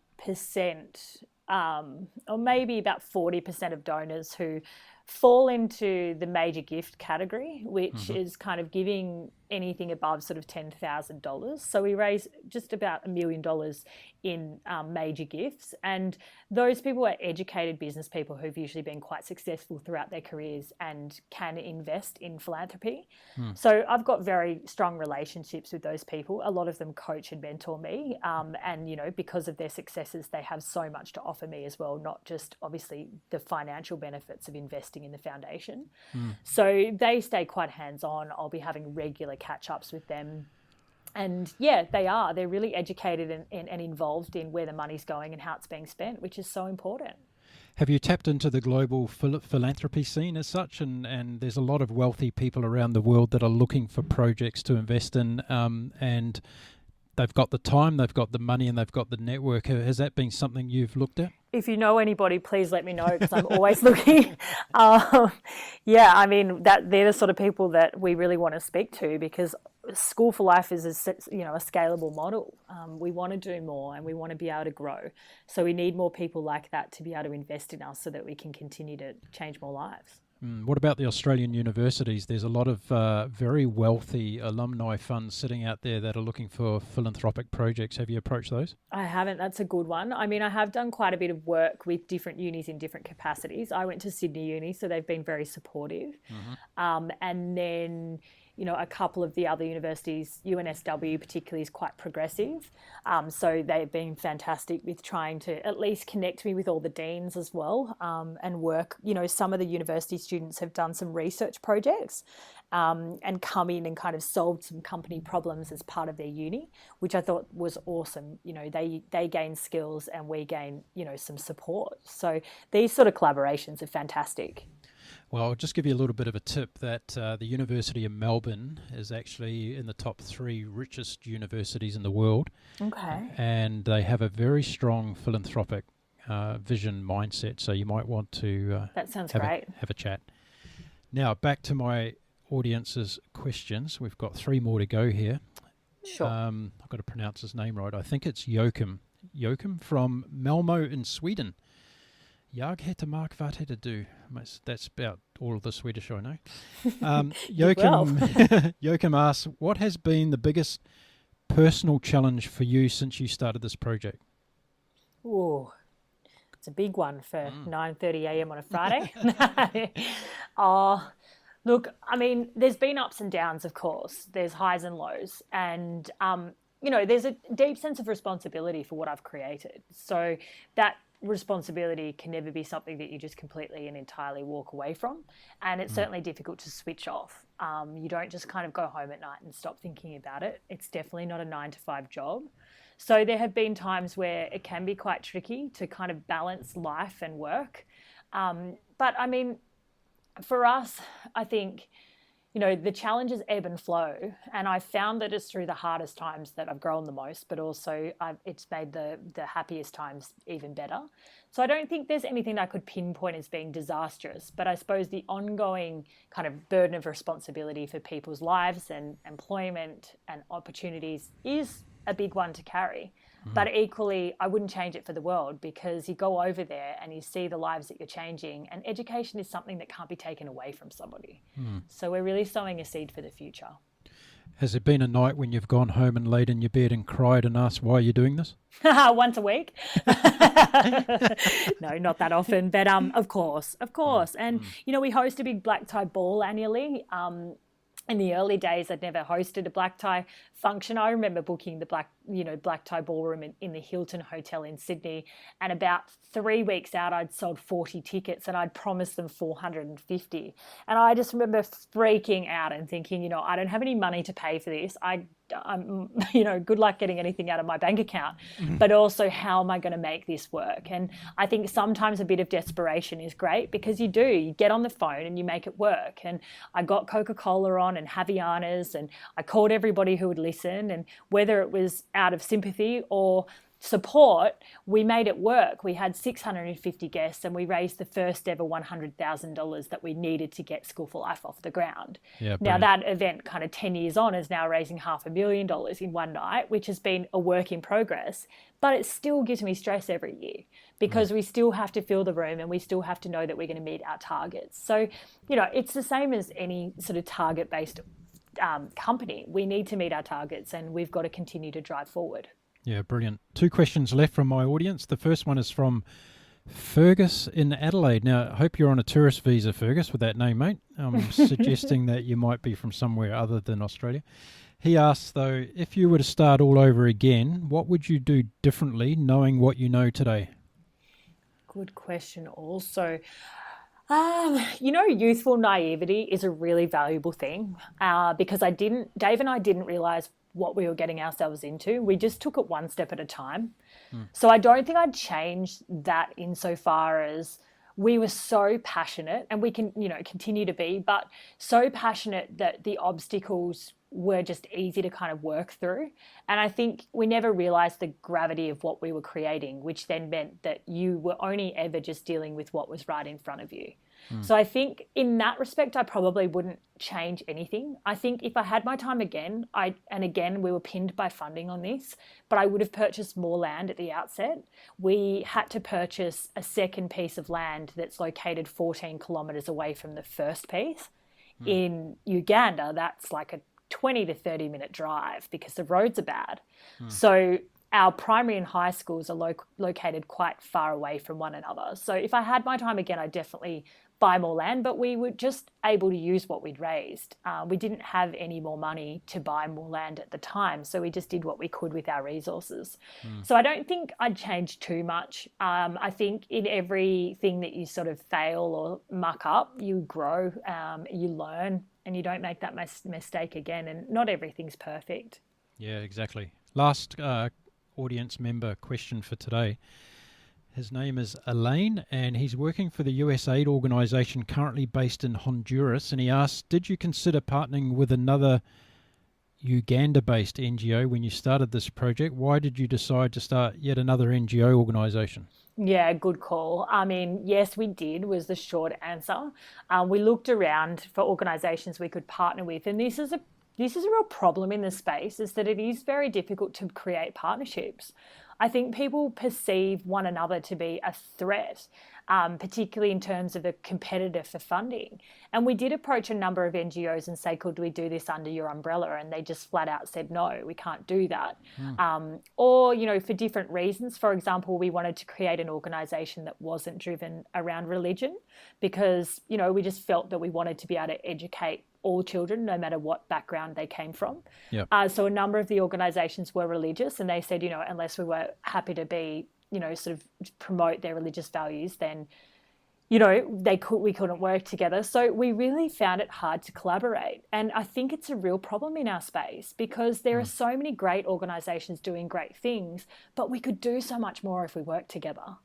or maybe about 40% of donors who fall into the major gift category, which is kind of giving anything above sort of $10,000. So we raise just about $1 million in major gifts. And those people are educated business people who've usually been quite successful throughout their careers and can invest in philanthropy. So I've got very strong relationships with those people. A lot of them coach and mentor me. And, because of their successes, they have so much to offer me as well, not just obviously the financial benefits of investing in the foundation. So they stay quite hands-on. I'll be having regular catch-ups with them. And yeah, they're really educated and involved in where the money's going and how it's being spent, which is so important. Have you tapped into the global philanthropy scene as such? And there's a lot of wealthy people around the world that are looking for projects to invest in, and they've got the time, they've got the money, and they've got the network. Has that been something you've looked at? If you know anybody, please let me know, because I'm always looking. They're the sort of people that we really want to speak to, because School for Life is a scalable model. We want to do more and we want to be able to grow. So we need more people like that to be able to invest in us so that we can continue to change more lives. What about the Australian universities? There's a lot of very wealthy alumni funds sitting out there that are looking for philanthropic projects. Have you approached those? I haven't. That's a good one. I have done quite a bit of work with different unis in different capacities. I went to Sydney Uni, so they've been very supportive. And then, a couple of the other universities, UNSW particularly, is quite progressive. So they've been fantastic with trying to at least connect me with all the deans as well, and work. Some of the university students have done some research projects and come in and kind of solved some company problems as part of their uni, which I thought was awesome. They gain skills and we gain, some support. So these sort of collaborations are fantastic. Well, I'll just give you a little bit of a tip that the University of Melbourne is actually in the top 3 richest universities in the world. Okay. And they have a very strong philanthropic vision mindset. So you might want to That sounds have great. have a chat. Now, back to my audience's questions. We've got 3 more to go here. Sure. I've got to pronounce his name right. I think it's Joachim. Joachim from Malmo in Sweden. Jag heter Mark, vad heter du? That's about all of the Swedish I know. Joachim asks, what has been the biggest personal challenge for you since you started this project? Ooh, it's a big one for 9:30 a.m. on a Friday. Look, I mean, there's been ups and downs, of course. There's highs and lows. And, there's a deep sense of responsibility for what I've created. So that responsibility can never be something that you just completely and entirely walk away from. And it's certainly difficult to switch off. You don't just kind of go home at night and stop thinking about it. It's definitely not a 9-to-5 job. So there have been times where it can be quite tricky to kind of balance life and work. But I mean, for us, I think, the challenges ebb and flow. And I found that it's through the hardest times that I've grown the most, but also it's made the happiest times even better. So I don't think there's anything I could pinpoint as being disastrous, but I suppose the ongoing kind of burden of responsibility for people's lives and employment and opportunities is a big one to carry. But equally, I wouldn't change it for the world, because you go over there and you see the lives that you're changing, and education is something that can't be taken away from somebody. So we're really sowing a seed for the future. Has there been a night when you've gone home and laid in your bed and cried and asked why you're doing this? Once a week. No, not that often, but of course. And, we host a big black tie ball annually. In the early days, I'd never hosted a black tie function. I remember booking the black tie ballroom in the Hilton Hotel in Sydney. And about 3 weeks out, I'd sold 40 tickets and I'd promised them 450. And I just remember freaking out and thinking, I don't have any money to pay for this. I'm good luck getting anything out of my bank account, but also how am I going to make this work? And I think sometimes a bit of desperation is great, because you get on the phone and you make it work. And I got Coca-Cola on and Havaianas, and I called everybody who would listen, and whether it was out of sympathy or support, we made it work. We had 650 guests and we raised the first ever $100,000 that we needed to get School for Life off the ground. Yeah, now that event kind of 10 years on is now raising $500,000 in one night, which has been a work in progress, but it still gives me stress every year, because we still have to fill the room and we still have to know that we're going to meet our targets. So, it's the same as any sort of target-based company. We need to meet our targets and we've got to continue to drive forward. Yeah, brilliant. 2 questions left from my audience. The first one is from Fergus in Adelaide. Now, I hope you're on a tourist visa, Fergus, with that name, mate. I'm suggesting that you might be from somewhere other than Australia. He asks, though, if you were to start all over again, what would you do differently knowing what you know today? Good question also. Youthful naivety is a really valuable thing, because Dave and I didn't realise what we were getting ourselves into. We just took it one step at a time. So I don't think I'd change that insofar as we were so passionate, and we can, continue to be, but so passionate that the obstacles were just easy to kind of work through. And I think we never realized the gravity of what we were creating, which then meant that you were only ever just dealing with what was right in front of you. So I think in that respect, I probably wouldn't change anything. I think if I had my time again, we were pinned by funding on this, but I would have purchased more land at the outset. We had to purchase a second piece of land that's located 14 kilometres away from the first piece. In Uganda, that's like a 20 to 30 minute drive because the roads are bad. So our primary and high schools are located quite far away from one another. So if I had my time again, I'd definitely buy more land, but we were just able to use what we'd raised. We didn't have any more money to buy more land at the time, so we just did what we could with our resources. So I don't think I'd change too much. I think in everything that you sort of fail or muck up, you grow, you learn, and you don't make that mistake again, and not everything's perfect. Yeah, exactly. Last audience member question for today. His name is Elaine, and he's working for the USAID organisation currently based in Honduras. And he asked, did you consider partnering with another Uganda-based NGO when you started this project? Why did you decide to start yet another NGO organisation? Yeah, good call. I mean, yes, we did, was the short answer. We looked around for organisations we could partner with, and this is a real problem in the space, is that it is very difficult to create partnerships. I think people perceive one another to be a threat, particularly in terms of a competitor for funding. And we did approach a number of NGOs and say, could we do this under your umbrella? And they just flat out said, no, we can't do that. Or, for different reasons. For example, we wanted to create an organisation that wasn't driven around religion because, we just felt that we wanted to be able to educate all children, no matter what background they came from. Yep. So a number of the organisations were religious, and they said, unless we were happy to be, sort of promote their religious values, then, we couldn't work together. So we really found it hard to collaborate. And I think it's a real problem in our space because there are so many great organisations doing great things, but we could do so much more if we worked together.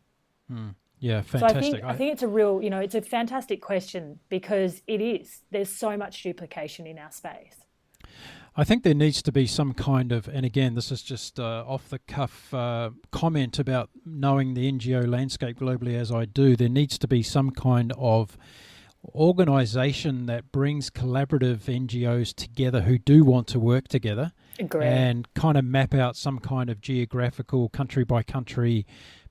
Yeah, fantastic. So I think it's a real, it's a fantastic question because it is. There's so much duplication in our space. I think there needs to be some kind of, and again, this is just off the cuff comment about knowing the NGO landscape globally as I do. There needs to be some kind of organisation that brings collaborative NGOs together who do want to work together. Agree. And kind of map out some kind of geographical, country by country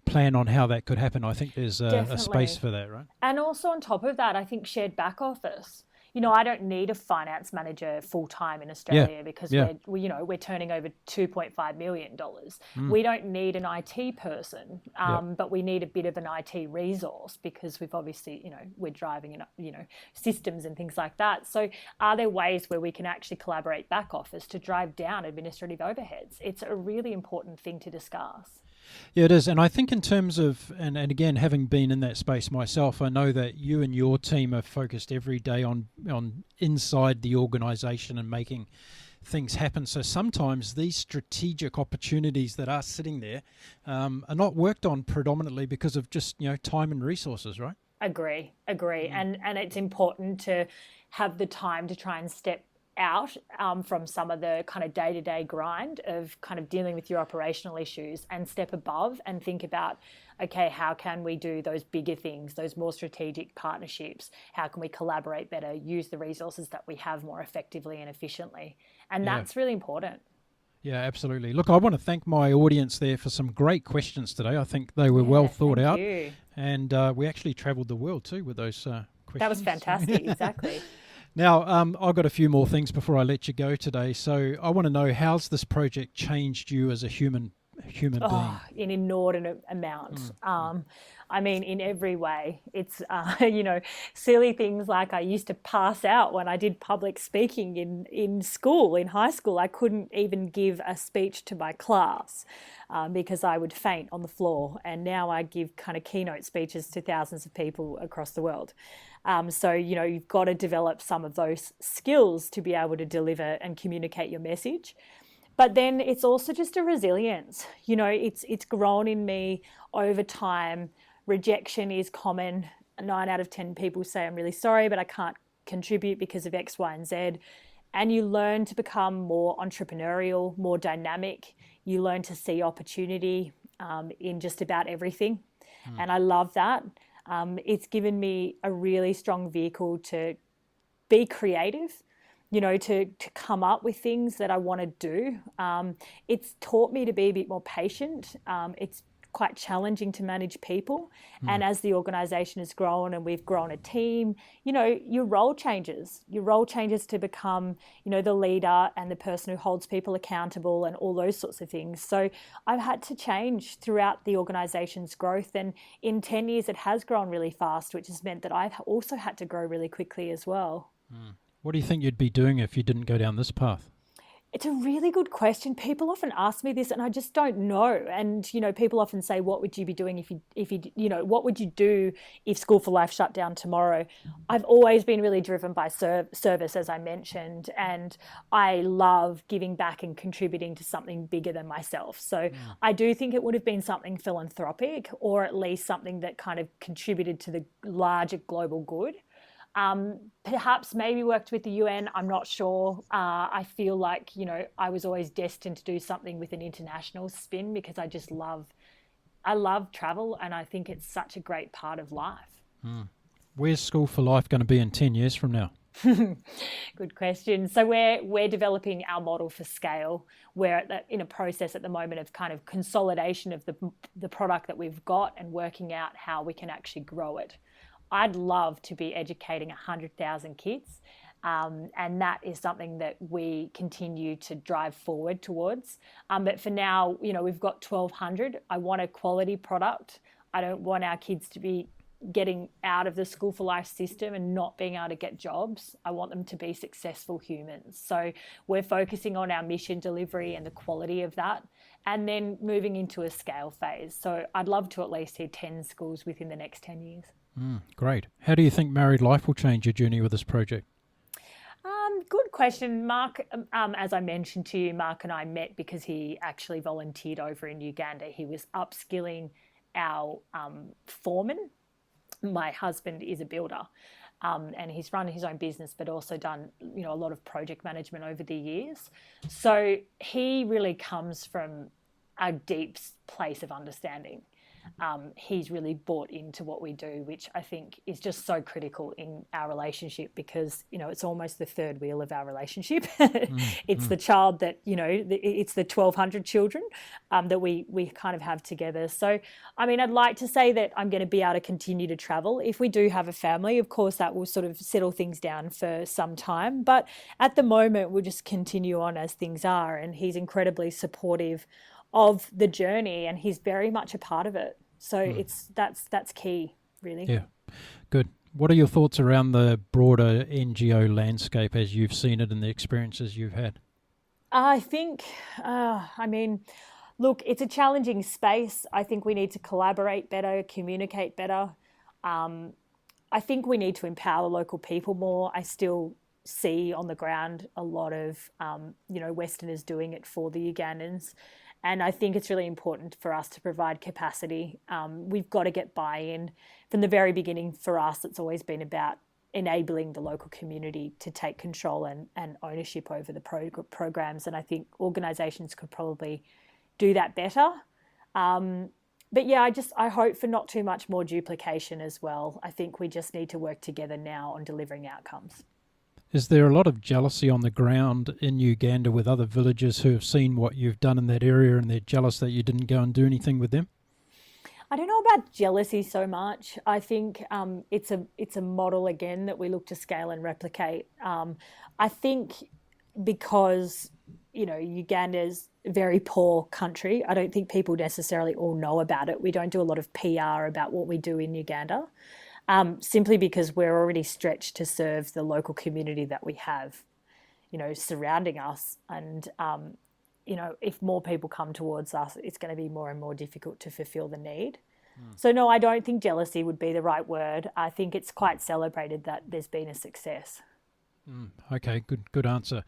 plan on how that could happen. I think there's a space for that, right? And also on top of that, I think shared back office. I don't need a finance manager full time in Australia because we're turning over $2.5 million. We don't need an IT person, but we need a bit of an IT resource because we've obviously, we're driving, systems and things like that. So are there ways where we can actually collaborate back office to drive down administrative overheads? It's a really important thing to discuss. Yeah, it is. And I think in terms of, and again, having been in that space myself, I know that you and your team are focused every day on inside the organisation and making things happen. So sometimes these strategic opportunities that are sitting there are not worked on predominantly because of just, time and resources, right? Agree. And it's important to have the time to try and step out from some of the kind of day-to-day grind of kind of dealing with your operational issues and step above and think about, okay, how can we do those bigger things, those more strategic partnerships? How can we collaborate better, use the resources that we have more effectively and efficiently? And that's really important. Yeah, absolutely. Look, I want to thank my audience there for some great questions today. I think they were well thought out. You. And we actually travelled the world too with those questions. That was fantastic, exactly. Now, I've got a few more things before I let you go today. So I want to know, how's this project changed you as a human being? In inordinate amount. I mean, in every way. It's, silly things like I used to pass out when I did public speaking in school, in high school. I couldn't even give a speech to my class because I would faint on the floor. And now I give kind of keynote speeches to thousands of people across the world. So, you've got to develop some of those skills to be able to deliver and communicate your message. But then it's also just a resilience. It's grown in me over time. Rejection is common. 9 out of 10 people say, I'm really sorry, but I can't contribute because of X, Y, and Z. And you learn to become more entrepreneurial, more dynamic. You learn to see opportunity in just about everything. And I love that. It's given me a really strong vehicle to be creative, to come up with things that I want to do. It's taught me to be a bit more patient. It's quite challenging to manage people. And as the organisation has grown and we've grown a team, your role changes. Your role changes to become, the leader and the person who holds people accountable and all those sorts of things. So I've had to change throughout the organisation's growth. And in 10 years, it has grown really fast, which has meant that I've also had to grow really quickly as well. What do you think you'd be doing if you didn't go down this path? It's a really good question. People often ask me this and I just don't know. And, people often say, what would you be doing what would you do if School for Life shut down tomorrow? I've always been really driven by service, as I mentioned, and I love giving back and contributing to something bigger than myself. So I do think it would have been something philanthropic, or at least something that kind of contributed to the larger global good. Perhaps maybe worked with the UN. I'm not sure. I feel like, I was always destined to do something with an international spin because I love travel, and I think it's such a great part of life. Where's School for Life going to be in 10 years from now? Good question. So we're developing our model for scale. We're in a process at the moment of kind of consolidation of the product that we've got and working out how we can actually grow it. I'd love to be educating 100,000 kids, and that is something that we continue to drive forward towards. But for now, we've got 1,200. I want a quality product. I don't want our kids to be getting out of the School for Life system and not being able to get jobs. I want them to be successful humans. So we're focusing on our mission delivery and the quality of that, and then moving into a scale phase. So I'd love to at least see 10 schools within the next 10 years. Great. How do you think married life will change your journey with this project? Good question, Mark. As I mentioned to you, Mark and I met because he actually volunteered over in Uganda. He was upskilling our foreman. My husband is a builder, and he's run his own business, but also done, a lot of project management over the years. So he really comes from a deep place of understanding. He's really bought into what we do, which I think is just so critical in our relationship because, it's almost the third wheel of our relationship. It's the child that, it's the 1,200 children that we kind of have together. So, I'd like to say that I'm going to be able to continue to travel. If we do have a family, of course, that will sort of settle things down for some time. But at the moment, we'll just continue on as things are. And he's incredibly supportive of the journey, and he's very much a part of it. So that's key, really. Yeah, good. What are your thoughts around the broader NGO landscape as you've seen it and the experiences you've had? I think, look, it's a challenging space. I think we need to collaborate better, communicate better. I think we need to empower local people more. I still see on the ground a lot of, Westerners doing it for the Ugandans. And I think it's really important for us to provide capacity. We've got to get buy-in. From the very beginning, for us, it's always been about enabling the local community to take control and ownership over the programs. And I think organisations could probably do that better. But yeah, I hope for not too much more duplication as well. I think we just need to work together now on delivering outcomes. Is there a lot of jealousy on the ground in Uganda with other villagers who have seen what you've done in that area and they're jealous that you didn't go and do anything with them? I don't know about jealousy so much. I think it's a model, again, that we look to scale and replicate. I think because, Uganda's a very poor country, I don't think people necessarily all know about it. We don't do a lot of PR about what we do in Uganda. Simply because we're already stretched to serve the local community that we have, surrounding us. And, if more people come towards us, it's going to be more and more difficult to fulfill the need. So, no, I don't think jealousy would be the right word. I think it's quite celebrated that there's been a success. Okay, good answer.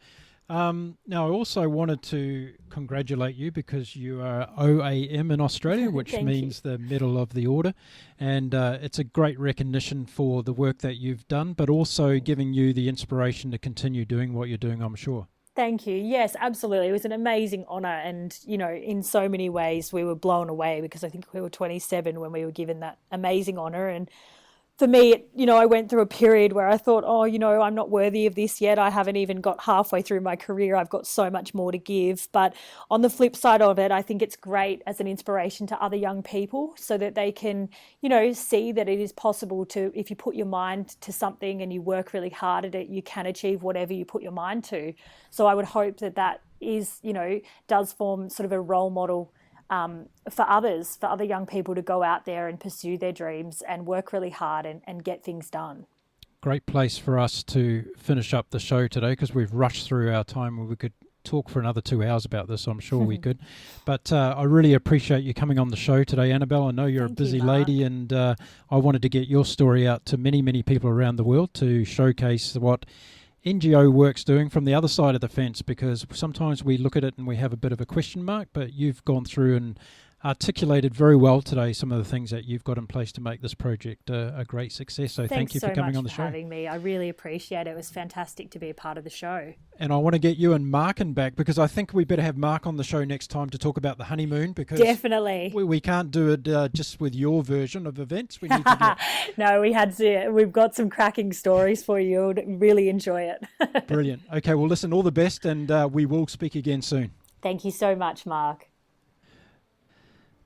Now, I also wanted to congratulate you because you are OAM in Australia, which means the Medal of the Order. And it's a great recognition for the work that you've done, but also giving you the inspiration to continue doing what you're doing, I'm sure. Thank you. Yes, absolutely. It was an amazing honour. And, in so many ways, we were blown away because I think we were 27 when we were given that amazing honour. And for me, I went through a period where I thought, I'm not worthy of this yet. I haven't even got halfway through my career. I've got so much more to give. But on the flip side of it, I think it's great as an inspiration to other young people so that they can, see that it is possible to, if you put your mind to something and you work really hard at it, you can achieve whatever you put your mind to. So I would hope that is, does form sort of a role model for others, for other young people to go out there and pursue their dreams and work really hard and get things done. Great place for us to finish up the show today because we've rushed through our time where we could talk for another 2 hours about this. I'm sure we could. But I really appreciate you coming on the show today, Annabelle. I know you're a busy lady, and I wanted to get your story out to many, many people around the world to showcase what NGO work's doing from the other side of the fence, because sometimes we look at it and we have a bit of a question mark, but you've gone through and articulated very well today some of the things that you've got in place to make this project a great success. So thank you for coming on the show. Thanks so much for having me. I really appreciate it. It was fantastic to be a part of the show. And I want to get you and Mark back, because I think we better have Mark on the show next time to talk about the honeymoon, because definitely we can't do it just with your version of events. We need to get... No, we've got some cracking stories for you. You'll really enjoy it. Brilliant. Okay, well, listen, all the best, and we will speak again soon. Thank you so much, Mark.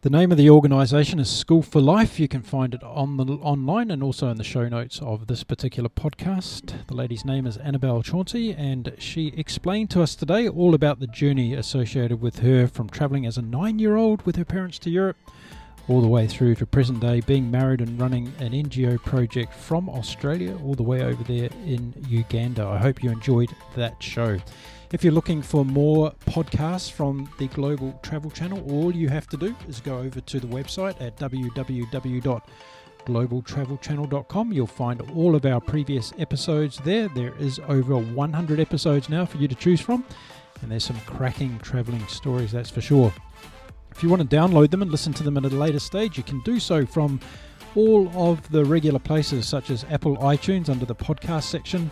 The name of the organisation is School for Life. You can find it online and also in the show notes of this particular podcast. The lady's name is Annabelle Chauncy, and she explained to us today all about the journey associated with her from travelling as a 9-year-old with her parents to Europe, all the way through to present day, being married and running an NGO project from Australia all the way over there in Uganda. I hope you enjoyed that show. If you're looking for more podcasts from the Global Travel Channel, all you have to do is go over to the website at www.globaltravelchannel.com. You'll find all of our previous episodes there. There is over 100 episodes now for you to choose from, and there's some cracking travelling stories, that's for sure. If you want to download them and listen to them at a later stage, you can do so from all of the regular places such as Apple iTunes under the podcast section,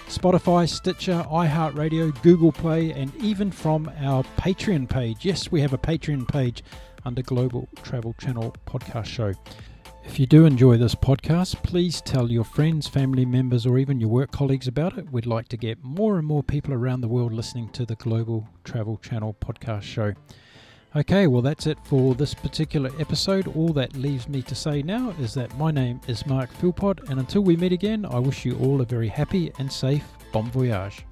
Spotify, Stitcher, iHeartRadio, Google Play, and even from our Patreon page. Yes, we have a Patreon page under Global Travel Channel Podcast Show. If you do enjoy this podcast, please tell your friends, family members, or even your work colleagues about it. We'd like to get more and more people around the world listening to the Global Travel Channel Podcast Show. Okay, well, that's it for this particular episode. All that leaves me to say now is that my name is Mark Philpott, and until we meet again, I wish you all a very happy and safe bon voyage.